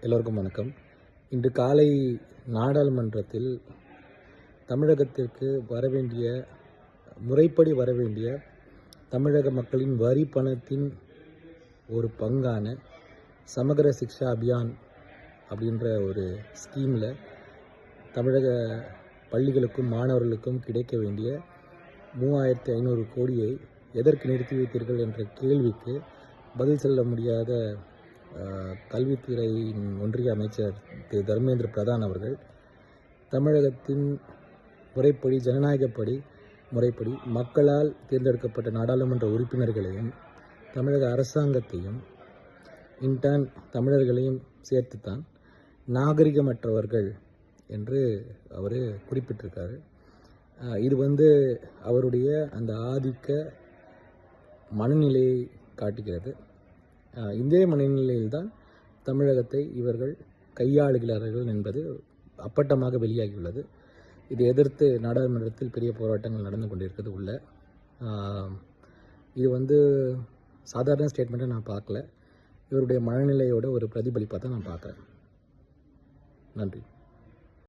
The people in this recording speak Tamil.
எல்லோருக்கும் வணக்கம். இன்று காலை நாடாளுமன்றத்தில் தமிழகத்திற்கு முறைப்படி வரவேண்டிய தமிழக மக்களின் வரி பணத்தின் ஒரு பங்கான சமகர சிக்ஷா அபியான் அப்படின்ற ஒரு ஸ்கீமில் தமிழக பள்ளிகளுக்கும் மாணவர்களுக்கும் கிடைக்க வேண்டிய 3500 கோடியை எதற்கு நிறுத்தி வைத்தீர்கள் என்ற கேள்விக்கு பதில் சொல்ல முடியாத கல்வித்துறையின் ஒன்றிய அமைச்சர் திரு தர்மேந்திர பிரதான் அவர்கள் தமிழகத்தின் முறைப்படி மக்களால் தேர்ந்தெடுக்கப்பட்ட நாடாளுமன்ற உறுப்பினர்களையும் தமிழக அரசாங்கத்தையும் இன்டர்ன் தமிழர்களையும் சேர்த்துத்தான் நாகரிகமற்றவர்கள் என்று அவர் குறிப்பிட்டிருக்காரு. இது அவருடைய அந்த ஆதிக்க மனநிலையை காட்டுகிறது. இதே மனநிலையில்தான் தமிழகத்தை இவர்கள் கையாளுகிறார்கள் என்பது அப்பட்டமாக வெளியாகியுள்ளது. இதை எதிர்த்து நாடாளுமன்றத்தில் பெரிய போராட்டங்கள் நடந்து கொண்டிருக்கிறது இது சாதாரண ஸ்டேட்மெண்ட்டை நான் பார்க்கல. இவருடைய மனநிலையோட ஒரு பிரதிபலிப்பாக தான் நான் பார்க்குறேன். நன்றி.